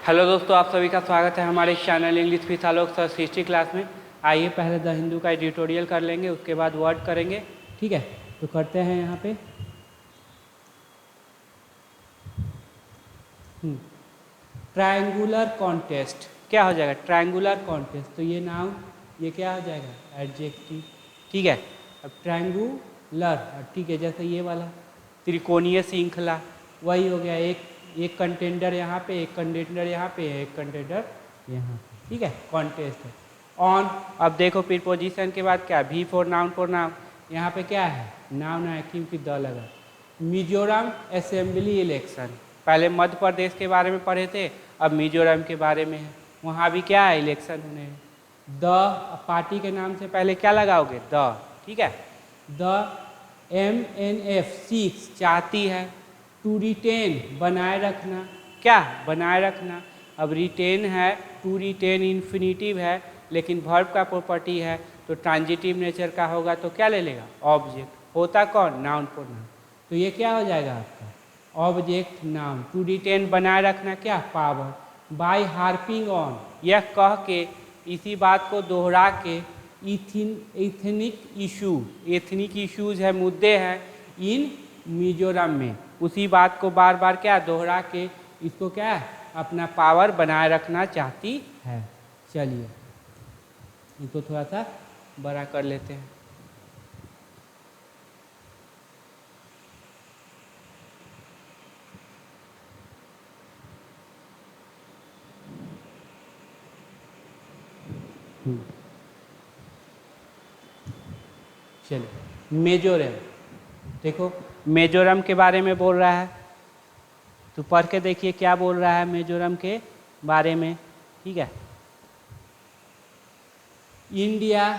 Hello दोस्तों, आप सभी का स्वागत है हमारे channel English with Alok sir history class में। आइए पहले द हिंदू का एडिटोरियल कर लेंगे, उसके बाद वर्ड करेंगे। ठीक है, तो करते हैं यहाँ पे। ट्रायंगुलर कॉन्टेस्ट क्या हो जाएगा? ट्रायंगुलर कॉन्टेस्ट, तो ये नाउन, ये क्या हो जाएगा? एडजेक्टिव। ठीक है, अब ट्रायंगुलर, ठीक है, जैसे ये वाला त्रिकोणीय श्रृंखला, वही हो गया। एक कंटेंडर यहाँ पे, एक कंटेंडर यहाँ पे, एक कंटेंडर यहाँ पे। ठीक है, कॉन्टेस्ट है। ऑन, अब देखो प्रीपोजिशन के बाद क्या? भी फॉर नाउन। यहाँ पे क्या है? नाउन है क्योंकि द लगा। मिजोरम असेंबली इलेक्शन, पहले मध्य प्रदेश के बारे में पढ़े थे, अब मिजोरम के बारे में है। वहाँ भी क्या है? इलेक्शन होने हैं। द पार्टी के नाम से पहले क्या लगाओगे? द। ठीक है, द MNF 6 चाहती है। टू रिटेन बनाए रखना, क्या बनाए रखना? अब रिटेन है, टू रिटेन इन्फिनिटिव है, लेकिन वर्ब का प्रॉपर्टी है तो ट्रांजिटिव नेचर का होगा तो क्या ले लेगा? ऑब्जेक्ट। होता कौन? Noun pronoun. तो ये क्या हो जाएगा आपका? Object noun. टू रिटेन बनाए रखना, क्या? पावर। बाय हार्पिंग ऑन, यह कह के, इसी बात को दोहरा के, एथनिक इश्यूज है, मुद्दे हैं इन मिजोरम में, उसी बात को बार बार क्या? दोहरा के इसको क्या है? अपना पावर बनाए रखना चाहती है। चलिए इसको थोड़ा सा बड़ा कर लेते हैं। चलिए, मिजोरम, देखो मिजोरम के बारे में बोल रहा है, तो पढ़ के देखिए क्या बोल रहा है मिजोरम के बारे में। ठीक है, इंडिया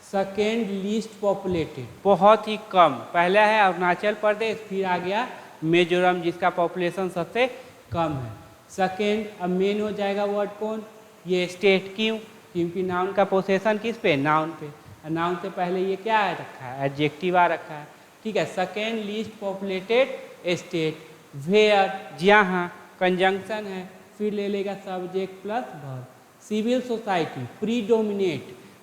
सेकेंड लीस्ट पॉपुलेटेड, बहुत ही कम। पहला है अरुणाचल प्रदेश, फिर आ गया मिजोरम जिसका पॉपुलेशन सबसे कम है। सेकेंड, अब मेन हो जाएगा वर्ड कौन? ये स्टेट। क्यों? क्योंकि नाउन का पोसेशन किस पे? नाउन पे। नाउन से पहले ये क्या है रखा है? एडजेक्टिव आ रखा है। ठीक है, second least populated state, where, जहाँ, कंजंक्शन है, फिर ले लेगा subject plus verb. Civil society,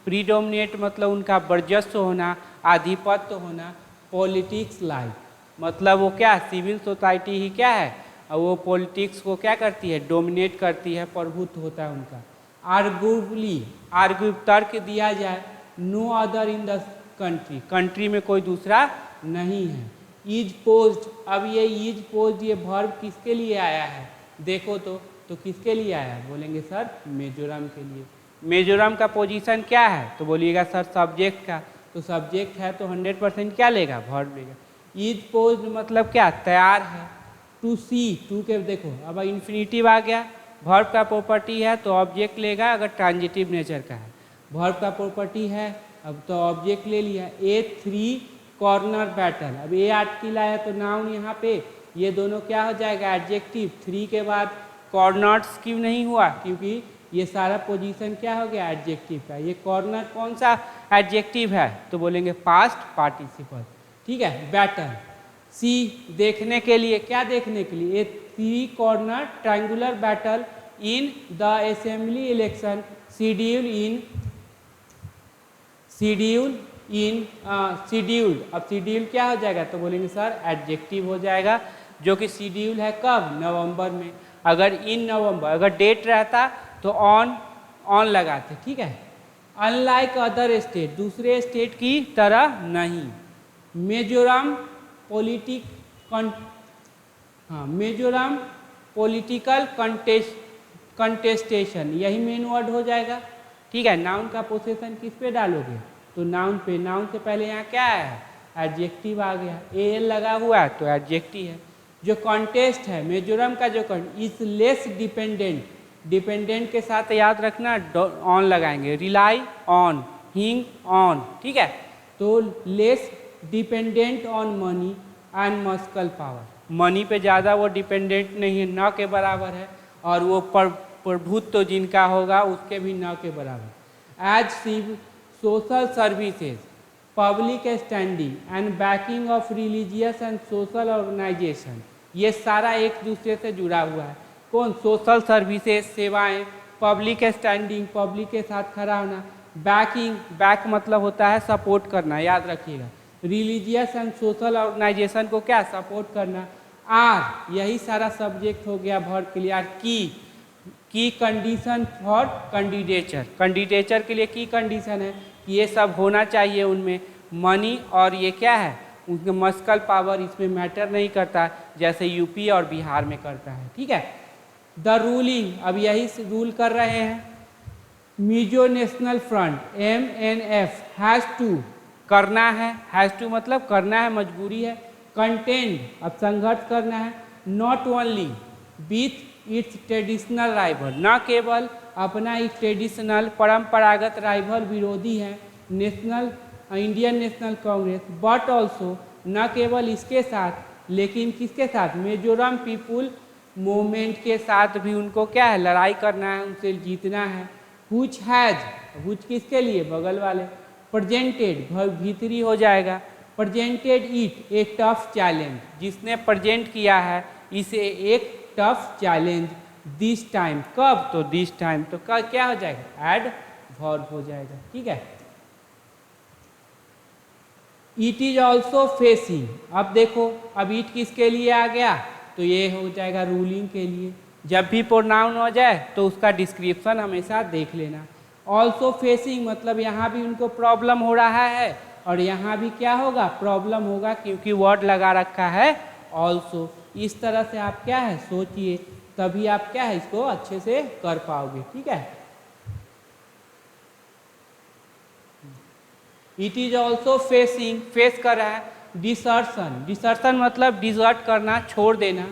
predominate मतलब उनका वर्चस्व होना, आधिपत्य होना। पॉलिटिक्स लाइफ, मतलब वो क्या? सिविल सोसाइटी ही क्या है? और वो पॉलिटिक्स को क्या करती है? डोमिनेट करती है, प्रभुत्व होता है उनका। आर्ग्यू, तर्क दिया जाए, no other in the country में कोई दूसरा नहीं है। इज पोज्ड, अब ये इज पोज्ड, ये वर्ब किसके लिए आया है? देखो तो किसके लिए आया है? बोलेंगे सर मिजोरम के लिए। मिजोरम का पोजीशन क्या है? तो बोलिएगा सर सब्जेक्ट का। तो सब्जेक्ट है तो 100% क्या लेगा? वर्ब लेगा। इज पोज्ड मतलब क्या? तैयार है। टू सी, टू के देखो अब इन्फिनिटिव आ गया, वर्ब का प्रॉपर्टी है तो ऑब्जेक्ट लेगा अगर ट्रांजिटिव नेचर का है। वर्ब का प्रॉपर्टी है, अब तो ऑब्जेक्ट ले लिया। A3 कॉर्नर बैटल, अब ए आर्टिकल आया तो नाउन यहाँ पे, ये दोनों क्या हो जाएगा? एडजेक्टिव। 3 के बाद कॉर्नर्स क्यों नहीं हुआ? क्योंकि ये सारा पोजीशन क्या हो गया? एडजेक्टिव का। ये कॉर्नर कौन सा एडजेक्टिव है? तो बोलेंगे पास्ट पार्टिसिपल। ठीक है, बैटल। सी, देखने के लिए, क्या देखने के लिए? 3 corner triangular battle in the assembly election scheduled. अब शेड्यूल क्या हो जाएगा? तो बोलेंगे सर एडजेक्टिव हो जाएगा, जो कि शेड्यूल है कब? नवंबर में। अगर इन नवंबर, अगर डेट रहता तो ऑन लगाते। ठीक है, अनलाइक अदर स्टेट, दूसरे स्टेट की तरह नहीं। मिजोरम मिजोरम पॉलिटिकल कंटेस्टेशन, यही मेन वर्ड हो जाएगा। ठीक है, नाउन का पोसेशन किस पे डालोगे? तो नाउन पे। नाउन से पहले यहाँ क्या है? एडजेक्टिव आ गया, एल लगा हुआ है तो एडजेक्टिव है। जो कॉन्टेस्ट है मिजोरम का, जो इज लेस डिपेंडेंट के साथ याद रखना ऑन लगाएंगे। रिलाई ऑन, हिंग ऑन। ठीक है, तो less dependent on money and muscle power, money पे ज़्यादा वो डिपेंडेंट नहीं है, न के बराबर है, और वो प्रभुत्व जिनका होगा उसके भी न के बराबर। As social services, public standing and backing of religious and social organisation, ये सारा एक दूसरे से जुड़ा हुआ है। कौन, सोशल सर्विसेज, सेवाएं, पब्लिक स्टैंडिंग, पब्लिक के साथ खड़ा होना, बैकिंग, बैक मतलब होता है सपोर्ट करना, याद रखिएगा, रिलीजियस एंड सोशल ऑर्गेनाइजेशन को क्या सपोर्ट करना, आर, यही सारा सब्जेक्ट हो गया वर्ब के लिए। आर की कंडीशन फॉर कैंडिडेचर, कैंडिडेचर के लिए की कंडीशन है कि ये सब होना चाहिए उनमें, मनी और ये क्या है उनके मस्कल पावर, इसमें मैटर नहीं करता जैसे यूपी और बिहार में करता है, ठीक है। द रूलिंग, अब यही रूल कर रहे हैं, Mizo national front MNF has to, करना है, हैज़ टू मतलब करना है, मजबूरी है, कंटेंड, अब संघर्ष करना है, not only with its traditional rival, न केवल अपना एक ट्रेडिशनल परंपरागत राइवल विरोधी है national Indian national Congress, but also न केवल इसके साथ लेकिन किसके साथ, मिजोरम पीपुल मूवमेंट के साथ भी उनको क्या है लड़ाई करना है, उनसे जीतना है। हुच हैज, हुच किसके लिए, बगल वाले, प्रेजेंटेड भीतरी हो जाएगा, presented it A tough challenge, जिसने प्रेजेंट किया है इसे एक टफ चैलेंज, दिस टाइम, कब, तो दिस टाइम, तो कब क्या हो जाएगा, एड वर्ब हो जाएगा, ठीक है। इट इज ऑल्सो फेसिंग, अब देखो अब इट किसके लिए आ गया, तो ये हो जाएगा रूलिंग के लिए, जब भी प्रोनाउन हो जाए तो उसका डिस्क्रिप्शन हमेशा देख लेना। ऑल्सो फेसिंग मतलब यहाँ भी उनको प्रॉब्लम हो रहा है और यहाँ भी क्या होगा, प्रॉब्लम होगा, क्योंकि वर्ड लगा रखा है ऑल्सो। इस तरह से आप क्या है सोचिए, तभी आप क्या है इसको अच्छे से कर पाओगे, ठीक है। It is also facing, face कर रहा है, डिसर्शन, डिसर्शन मतलब डिजर्ट करना, छोड़ देना,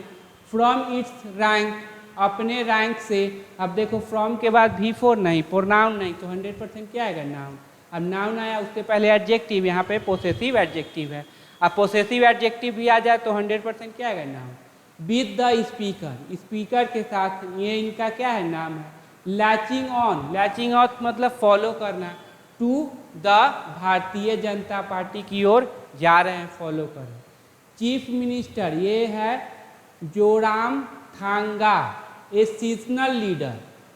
फ्रॉम इट्स रैंक, अपने रैंक से, अब देखो फ्रॉम के बाद V4 नहीं, प्रोनाउन नहीं, तो 100% क्या आएगा, नाउन। अब नाउन आया उसके पहले एडजेक्टिव, यहाँ पे पोसेसिव एडजेक्टिव है, अब पोसेसिव एडजेक्टिव भी आ जाए तो 100% क्या आएगा, noun. With the speaker, speaker के साथ, ये इनका क्या है, नाम है। लैचिंग ऑन, लैचिंग ऑन मतलब फॉलो करना, to the Bharatiya Janata party की ओर जा रहे हैं, फॉलो कर रहे हैं। चीफ मिनिस्टर, ये है जोराम थांगा, ए सीजनल लीडर,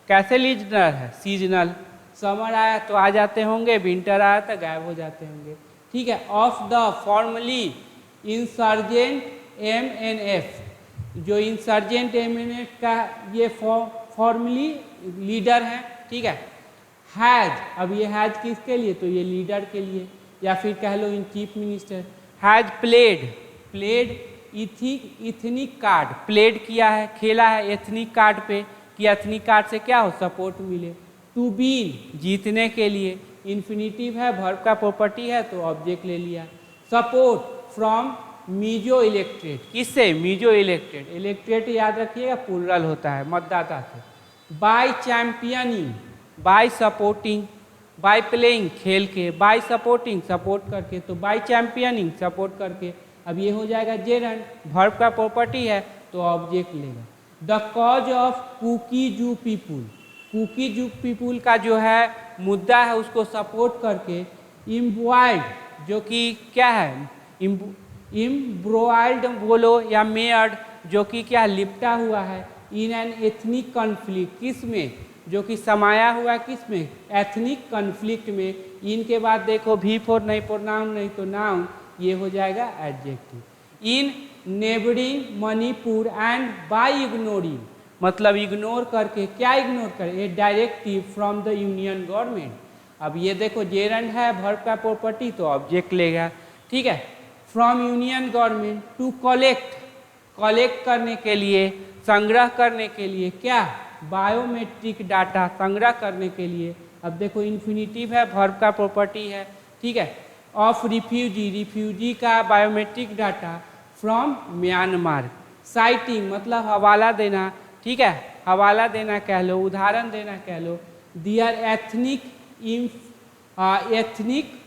कैसे लीडर है, सीजनल, समर आया तो आ जाते होंगे, विंटर आया तो गायब हो जाते होंगे, ठीक है। Of the formally insurgent MNF, जो इंसर्जेंट MNF का ये फॉर्मली लीडर है, ठीक है। हैज, अब ये हैज किसके लिए, तो ये लीडर के लिए, या फिर कह लो in chief minister. Has played, played ethnic card, played किया है, खेला है एथनिक कार्ड पे, कि एथनिक कार्ड से क्या हो, सपोर्ट मिले। टू बीन, जीतने के लिए, इन्फिनिटिव है, वर्ब का प्रॉपर्टी है तो ऑब्जेक्ट ले लिया। सपोर्ट फ्रॉम मिजो इलेक्ट्रेट, किससे, मिजो इलेक्ट्रेट, इलेक्ट्रेट याद रखिएगा प्लूरल होता है, मतदाता से। By championing, by supporting, by playing खेल के, बाय सपोर्टिंग सपोर्ट करके, तो बाय चैंपियनिंग सपोर्ट करके। अब ये हो जाएगा जेरंड, वर्ब का प्रॉपर्टी है तो ऑब्जेक्ट लेगा। The cause of Kuki Zo people, Kuki Zo people का जो है मुद्दा है उसको सपोर्ट करके। इम्ब्रॉयड, जो कि क्या है, इम्ब्रॉयड बोलो या मेयर्ड, जो कि क्या लिपटा हुआ है, इन एन एथनिक कॉन्फ्लिक्ट, किस में, जो कि समाया हुआ है किस में, एथनिक कॉन्फ्लिक्ट में। इनके बाद देखो V4 नहीं, प्रोनाउन नहीं तो नाउन, ये हो जाएगा adjective. In neighbouring Manipur and by ignoring, मतलब इग्नोर करके, क्या इग्नोर करे, a directive from the union government. अब ये देखो जेरंड है, वर्ब का प्रॉपर्टी तो ऑब्जेक्ट लेगा, ठीक है। From union government, to collect, collect करने के लिए, संग्रह करने के लिए, क्या, बायोमेट्रिक डाटा संग्रह करने के लिए। अब देखो इन्फिनिटिव है, वर्ब का प्रॉपर्टी है, ठीक है। ऑफ रिफ्यूजी, रिफ्यूजी का biometric data, from Myanmar. Citing मतलब हवाला देना, ठीक है, हवाला देना कह लो, उदाहरण देना कह लो। दियर एथनिक एथनिक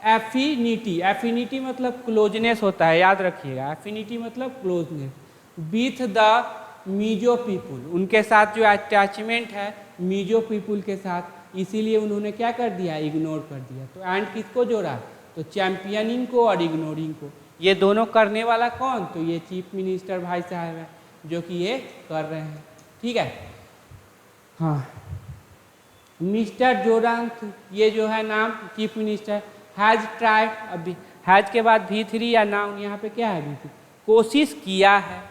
एफिनिटी, एफिनिटी मतलब क्लोजनेस होता है, याद रखिएगा, एफिनिटी मतलब closeness. With the Mizo people, उनके साथ जो अटैचमेंट है मिजो पीपुल के साथ, इसीलिए उन्होंने क्या कर दिया, इग्नोर कर दिया। तो एंड किसको जोड़ा, तो चैंपियनिंग को और इग्नोरिंग को। ये दोनों करने वाला कौन, तो ये चीफ मिनिस्टर भाई साहब है जो कि ये कर रहे हैं। ठीक है। हाँ, मिस्टर जोराम, ये जो है नाम चीफ मिनिस्टर, हैज ट्राइड, अभी हैज के बाद V3 या नाउन, यहाँ पे क्या है V3, कोशिश किया है,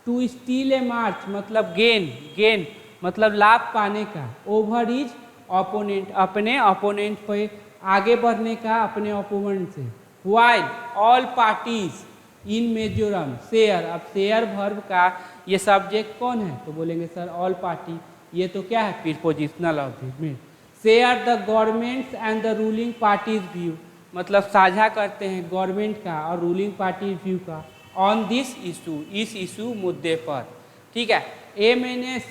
टू स्टील ए मार्च मतलब गेन मतलब लाभ पाने का, ओवर इज ओपोनेंट अपने ओपोनेंट पे आगे बढ़ने का अपने ओपोनेंट से, while all parties in Mizoram share, अब शेयर वर्ब का ये सब्जेक्ट कौन है, तो बोलेंगे सर ऑल पार्टी, ये तो क्या है prepositional object, share the government and the ruling parties view मतलब साझा करते हैं गवर्नमेंट का और रूलिंग पार्टी व्यू का, ऑन दिस इशू इस इशू मुद्दे पर, ठीक है। MNS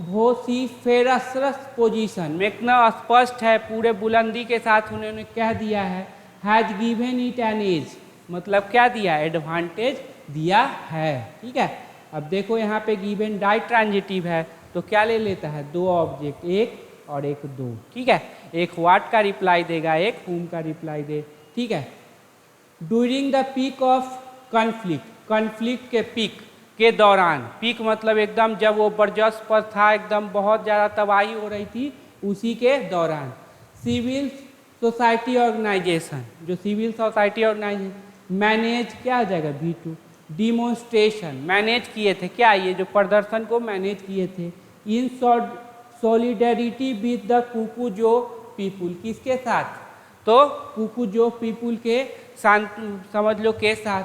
वोसिफेरस पोजीशन में इतना स्पष्ट है, पूरे बुलंदी के साथ उन्होंने कह दिया है, has given it an as मतलब क्या दिया, एडवांटेज दिया है, ठीक है। अब देखो यहाँ पे गिवन डाई ट्रांजिटिव है तो क्या ले लेता है, दो ऑब्जेक्ट, एक और एक दो, ठीक है। एक व्हाट का रिप्लाई देगा, एक whom का रिप्लाई दे, ठीक है। During the peak of conflict के पीक के दौरान, पीक मतलब एकदम जब वो बर्जस पर था, एकदम बहुत ज़्यादा तबाही हो रही थी, उसी के दौरान सिविल सोसाइटी ऑर्गेनाइजेशन, जो सिविल सोसाइटी ऑर्गेनाइजेशन मैनेज क्या आ जाएगा V2, डिमोन्स्ट्रेशन मैनेज किए थे, क्या ये जो प्रदर्शन को मैनेज किए थे, इन सॉलिडेरिटी विद द कुकुजो पीपुल, किसके साथ, तो कुकुजो पीपुल के समझ लो के साथ,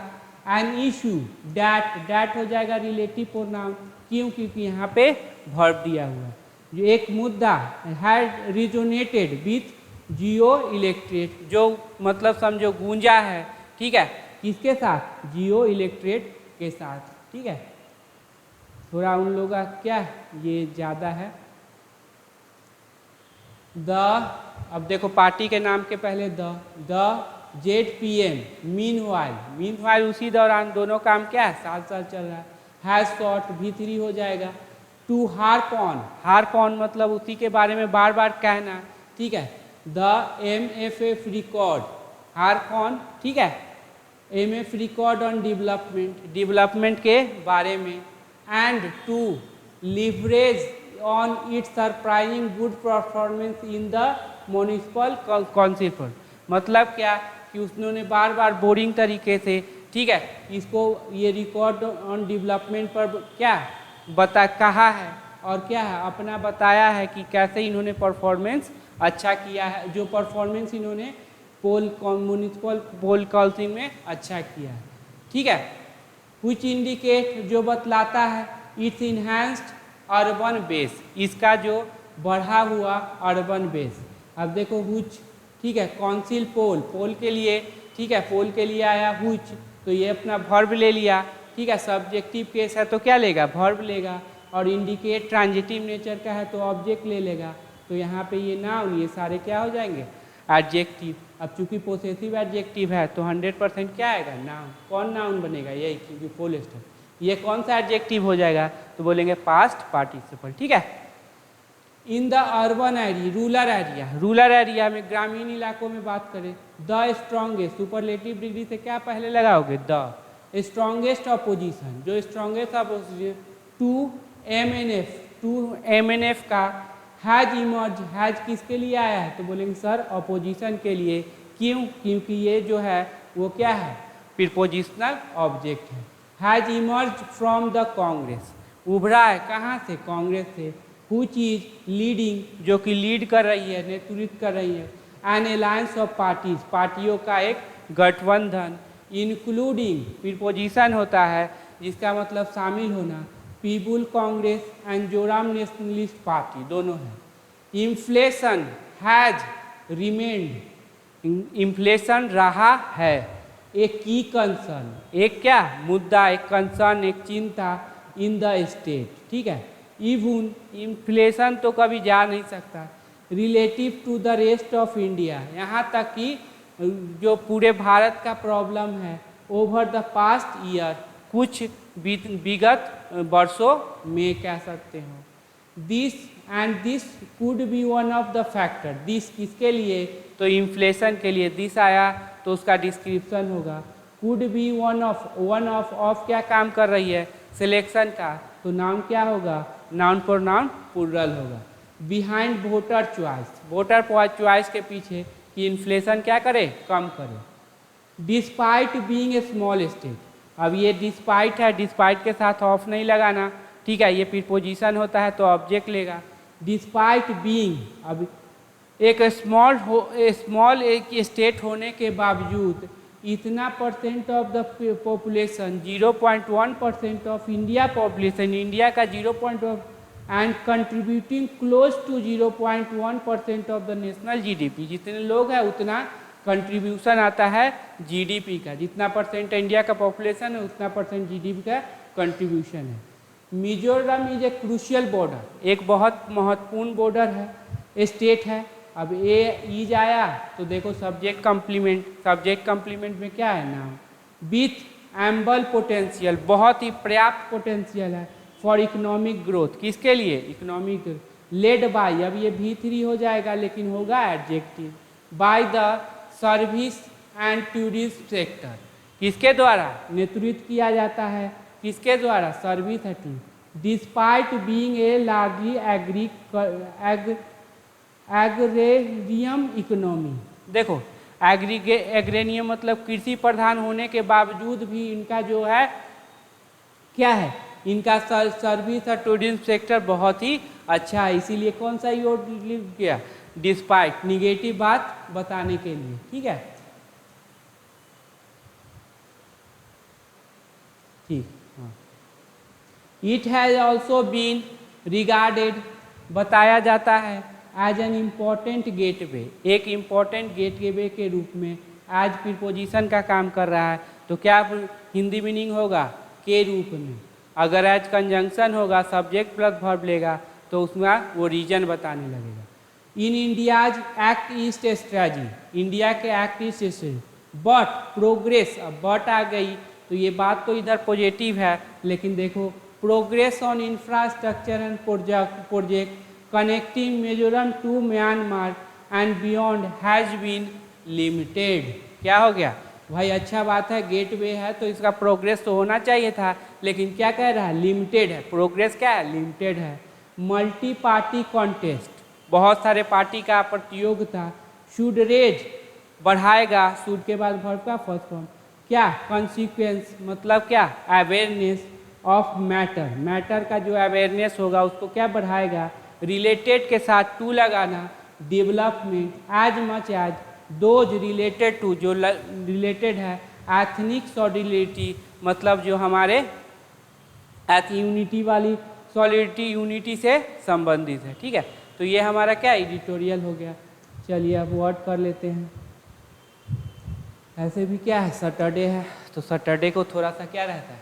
एन इशू डैट हो जाएगा रिलेटिव प्रोनाउन, क्यों, क्योंकि यहाँ पे वर्ब दिया हुआ है, जो एक मुद्दा हैड रिजोनेटेड विथ जियो इलेक्ट्रेट, जो मतलब समझो गूंजा है, ठीक है, किसके साथ, जियो इलेक्ट्रेट के साथ, ठीक है। थोड़ा उन लोगों का क्या ये ज़्यादा है, द, अब देखो पार्टी के नाम के पहले द ZPM मीनवाइल उसी दौरान, दोनों काम क्या है साथ साथ चल रहा है, हैज शॉट V3 हो जाएगा, टू हार्प ऑन मतलब उसी के बारे में बार बार कहना, ठीक है। The MFF record, harp on, ठीक है, MF रिकॉर्ड ऑन डेवलपमेंट के बारे में, and to leverage on its surprising good performance in the municipal council, मतलब क्या कि उन्होंने बार बार बोरिंग तरीके से, ठीक है, इसको ये रिकॉर्ड ऑन डेवलपमेंट पर क्या कहा है और क्या है अपना बताया है कि कैसे इन्होंने परफॉर्मेंस अच्छा किया है, जो परफॉर्मेंस इन्होंने म्युनिसिपल पोल काउंसिल में अच्छा किया है, ठीक है। व्हिच इंडिकेट जो बतलाता है, इट्स इन्हांस्ड अर्बन बेस, इसका जो बढ़ा हुआ अर्बन बेस। अब देखो व्हिच, ठीक है, काउंसिल पोल के लिए, ठीक है, पोल के लिए आया व्हिच, तो ये अपना वर्ब ले लिया, ठीक है, सब्जेक्टिव केस है तो क्या लेगा, वर्ब लेगा, और इंडिकेट ट्रांजिटिव नेचर का है तो ऑब्जेक्ट ले लेगा, तो यहाँ पे ये नाउन, ये सारे क्या हो जाएंगे, एडजेक्टिव। अब चूंकि पोसेसिव एडजेक्टिव है तो 100% क्या आएगा, नाउन। कौन नाउन बनेगा, यही, क्योंकि फुल स्टॉप। ये कौन सा एडजेक्टिव हो जाएगा, तो बोलेंगे पास्ट पार्टिसिपल, ठीक है। In the urban area, rural area में, ग्रामीण इलाकों में बात करें, द स्ट्रॉन्गेस्ट, सुपरलेटिव डिग्री से क्या पहले लगाओगे, द स्ट्रॉन्गेस्ट अपोजिशन, जो स्ट्रॉन्गेस्ट अपोजिशन, टू MNF का हैज इमर्ज, हैज किसके लिए आया है, तो बोलेंगे सर अपोजिशन के लिए, क्यों, क्योंकि ये जो है वो क्या है, प्रीपोजिशनल ऑब्जेक्ट है। Has emerge from the Congress, उभरा है कहाँ से, कांग्रेस से। व्हिच इज लीडिंग, जो कि लीड कर रही है, नेतृत्व कर रही है, एन अलायंस ऑफ पार्टीज, पार्टियों का एक गठबंधन, इंक्लूडिंग प्रीपोजिशन होता है जिसका मतलब शामिल होना, people Congress and Joram nationalist party दोनों है। इन्फ्लेशन हैज रिमेन्ड, इन्फ्लेशन रहा है, एक की कंसर्न, एक क्या मुद्दा, एक कंसर्न, एक चिंता, इन द स्टेट, ठीक है। इवन इन्फ्लेशन तो कभी जा नहीं सकता, relative to the rest of India, यहाँ तक कि जो पूरे भारत का प्रॉब्लम है, ओवर द पास्ट ईयर, कुछ विगत वर्षों में कह सकते हो। This could be one of the factor, this किसके लिए, तो इन्फ्लेशन के लिए, दिस आया तो उसका डिस्क्रिप्शन होगा, कुड बी वन ऑफ क्या काम कर रही है, सिलेक्शन का, तो नाउन क्या होगा, नाउन प्रोनाउन प्लूरल होगा। Behind voter choice, voter choice के पीछे कि इन्फ्लेशन क्या करे, कम करे। डिस्पाइट बीइंग ए स्मॉल स्टेट, अब ये डिस्पाइट है, डिस्पाइट के साथ ऑफ नहीं लगाना, ठीक है, ये प्रीपोजिशन होता है तो ऑब्जेक्ट लेगा। डिस्पाइट बीइंग, अब एक स्मॉल एक स्टेट होने के बावजूद इतना percent of the population 0.1% of India population, India का 0.1 and contributing close to 0.1% of the national GDP, जितने लोग हैं उतना कंट्रीब्यूशन आता है जीडीपी का, जितना परसेंट इंडिया का पॉपुलेशन है उतना परसेंट जीडीपी का कंट्रीब्यूशन है। Mizoram is a crucial border, एक बहुत महत्वपूर्ण बॉर्डर है, स्टेट है। अब ए ईज आया तो देखो सब्जेक्ट कम्प्लीमेंट, सब्जेक्ट कम्प्लीमेंट में क्या है, नाउन। विथ एम्बल पोटेंशियल, बहुत ही पर्याप्त पोटेंशियल है फॉर इकोनॉमिक ग्रोथ, किसके लिए, इकोनॉमिक। लेड बाय, अब ये V3 हो जाएगा लेकिन होगा adjective. By the service and tourism sector, किसके द्वारा नेतृत्व किया जाता है, किसके द्वारा, सर्विस है tourism. Despite being a largely agrarian economy, देखो एग्रेनियम मतलब कृषि प्रधान होने के बावजूद भी इनका जो है क्या है, इनका सर्विस और टूरिज्म सेक्टर बहुत ही अच्छा है, इसीलिए कौन सा यूज किया, डिस्पाइट, निगेटिव बात बताने के लिए, ठीक है, ठीक। हाँ, it has also been regarded, बताया जाता है एज एन इम्पॉर्टेंट गेटवे, एक इम्पॉर्टेंट गेटवे के रूप में एज प्रीपोजिशन का काम कर रहा है, तो क्या हिंदी मीनिंग होगा, के रूप में। अगर एज कंजंक्शन होगा, सब्जेक्ट प्लस वर्ब लेगा तो उसमें वो रीजन बताने लगेगा। In India's act east strategy, India के act east strategy, but progress, अब बट आ गई तो ये बात तो इधर पॉजिटिव है, लेकिन देखो progress on infrastructure and project connecting Mizoram to Myanmar and beyond has been limited, क्या हो गया भाई, अच्छा बात है, गेटवे है तो इसका प्रोग्रेस तो होना चाहिए था, लेकिन क्या कह रहा है, लिमिटेड है, प्रोग्रेस क्या है, लिमिटेड है। मल्टी पार्टी कॉन्टेस्ट, बहुत सारे पार्टी का प्रतियोगिता। शुड रेज, बढ़ाएगा, शुड के बाद वर्ब का फर्स्ट फॉर्म, क्या, कॉन्सिक्वेंस मतलब क्या, अवेयरनेस ऑफ मैटर, मैटर का जो अवेयरनेस होगा उसको क्या बढ़ाएगा, रिलेटेड के साथ टू लगाना, development as much as those related to, जो रिलेटेड है, एथनिक सॉलिडिटी मतलब जो हमारे यूनिटी वाली, सॉलिडिटी यूनिटी से संबंधित है, ठीक है। तो ये हमारा क्या एडिटोरियल हो गया। चलिए अब वर्ड कर लेते हैं। ऐसे भी क्या है, सैटरडे है तो सैटरडे को थोड़ा सा क्या रहता है,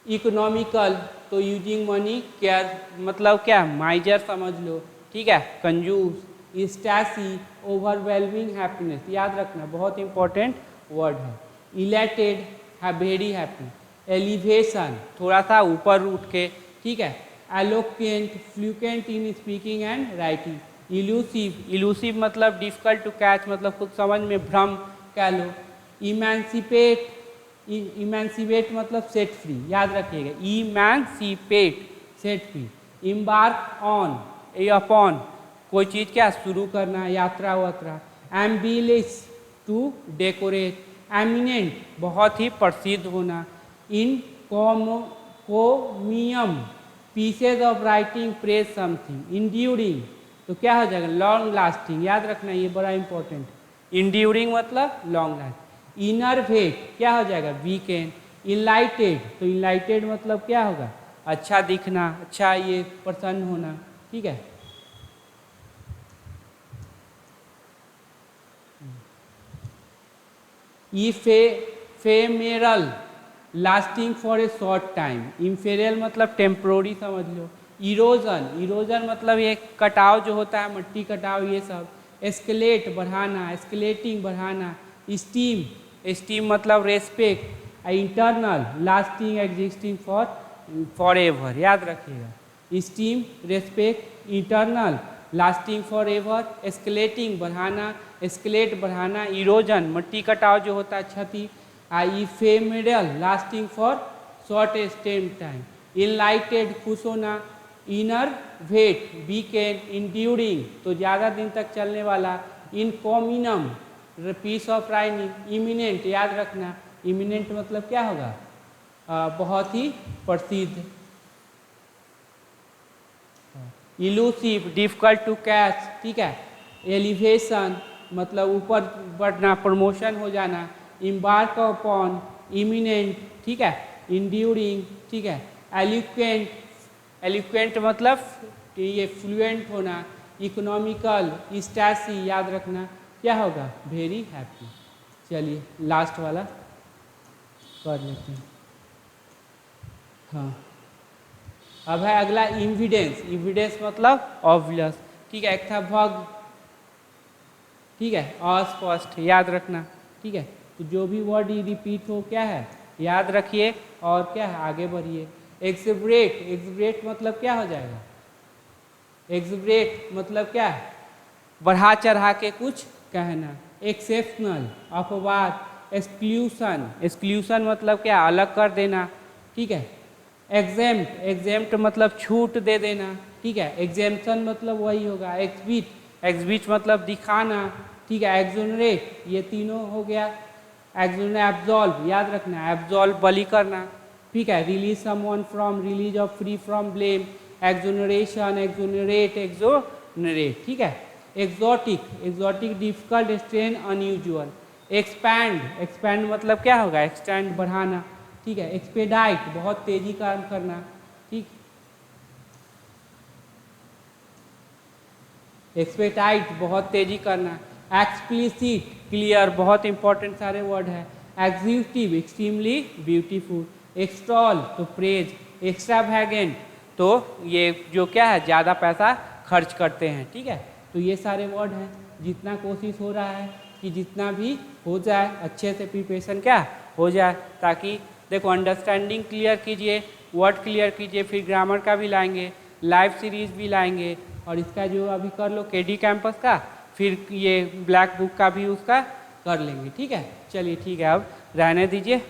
इकोनॉमिकल, तो यूजिंग मनी केयर मतलब क्या, माइजर समझ लो, ठीक है, कंजूस, स्टैसी, ओवरवेलमिंग हैप्पीनेस, याद रखना बहुत इंपॉर्टेंट वर्ड है। इलेटेड है, वेरी हैप्पी। एलिवेशन, थोड़ा सा ऊपर उठ के, ठीक है। Eloquent, fluent in speaking and writing. Elusive, elusive मतलब डिफिकल्ट टू कैच, मतलब कुछ समझ में भ्रम कह लो। इमेंसिपेट, इमेंसिपेट मतलब सेट फ्री, याद रखिएगा, emancipate set free. Embark on, A upon, कोई चीज़ क्या शुरू करना, यात्रा वात्रा। एम्बिलिश, टू डेकोरेट। एमिनेंट, बहुत ही प्रसिद्ध होना। इन कोमियम, pieces of writing praise something. Enduring, तो क्या हो जाएगा, लॉन्ग लास्टिंग, याद रखना ये बड़ा इंपॉर्टेंट। इंड्यूरिंग मतलब लॉन्ग लास्टिंग। इनरवेट, क्या हो जाएगा, वीकेंड। इनलाइटेड, तो इनलाइटेड मतलब क्या होगा, अच्छा दिखना, अच्छा ये प्रसन्न होना, ठीक है। Ephemeral, lasting for a short time. इम्फेरियल मतलब टेम्प्रोरी समझ लो। इरोजन, इरोजन मतलब ये कटाव जो होता है, मट्टी कटाव, ये सब। एस्केलेट, बढ़ाना, एस्केलेटिंग, बढ़ाना। स्टीम, स्टीम मतलब respect. Eternal, lasting, existing for ever, याद रखिएगा। Esteem, respect. Eternal, lasting for ever. Escalating, बढ़ाना, एस्केलेट, बढ़ाना। इरोजन, मट्टी कटाव जो होता है, क्षति। Ephemeral, lasting for short stem time. Enlightened खुश होना, इनरवेट वीकेंड, इंड्यूरिंग तो ज़्यादा दिन तक चलने वाला, इनकॉमिनम पीस ऑफ राइनिंग, इमिनेंट याद रखना, इमिनेंट मतलब क्या होगा बहुत ही प्रसिद्ध, इलूसिव डिफिकल्ट टू कैच, ठीक है, एलिवेशन मतलब ऊपर बढ़ना, प्रमोशन हो जाना, इम्बार्क अपॉन इमिनेंट, ठीक है, इंड्यूरिंग, ठीक है, एलिक्वेंट, एलिक्वेंट मतलब ये फ्लुएंट होना, इकोनॉमिकल, स्टैसी याद रखना क्या होगा वेरी हैप्पी। चलिए लास्ट वाला कर लेते हैं। हाँ अब है अगला इविडेंस, इविडेंस मतलब ऑब्वियस, ठीक है, एक था भग, ठीक है, अस्पष्ट याद रखना, ठीक है, तो जो भी वर्ड रिपीट हो क्या है याद रखिए और क्या है आगे बढ़िए। एक्सब्रेट, एक्सब्रेट मतलब क्या हो जाएगा, एक्सब्रेट मतलब क्या है बढ़ा चढ़ा के कुछ कहना, एक्सेप्शनल अपवाद, एक्सक्लूशन, एक्सक्लूशन मतलब क्या अलग कर देना, ठीक है, एग्जेम्प्ट, एग्जेम्प्ट मतलब छूट दे देना, ठीक है, एग्जेम्पशन मतलब वही होगा, एक्सबिट, एक्सबिट मतलब दिखाना, ठीक है, एक्सोनरेट ये तीनों हो गया, एक्सोनरेट, एब्जॉल्व याद रखना, एब्जॉल्व बली करना, ठीक है, release someone from, release of free from blame, exoneration, exonerate, exonerate, ठीक है, exotic, exotic difficult, strain, unusual, expand, expand मतलब क्या होगा एक्सटेंड बढ़ाना, ठीक है, एक्सपेडाइट बहुत तेजी काम करना, ठीक, एक्सपेडाइट बहुत तेजी करना, एक्सप्लिसिट क्लियर बहुत इंपॉर्टेंट सारे वर्ड है, एग्जीक्यूटिव एक्सट्रीमली ब्यूटीफुल, एक्सटॉल तो प्रेज, एक्स्ट्रावैगेंट तो ये जो क्या है ज़्यादा पैसा खर्च करते हैं, ठीक है, तो ये सारे वर्ड हैं। जितना कोशिश हो रहा है कि जितना भी हो जाए अच्छे से प्रिपरेशन क्या हो जाए, ताकि देखो अंडरस्टैंडिंग क्लियर कीजिए, वर्ड क्लियर कीजिए, फिर ग्रामर का भी लाएंगे, लाइव सीरीज भी लाएंगे, और इसका जो अभी कर लो केडी कैंपस का, फिर ये ब्लैक बुक का भी उसका कर लेंगे, ठीक है। चलिए ठीक है अब रहने दीजिए।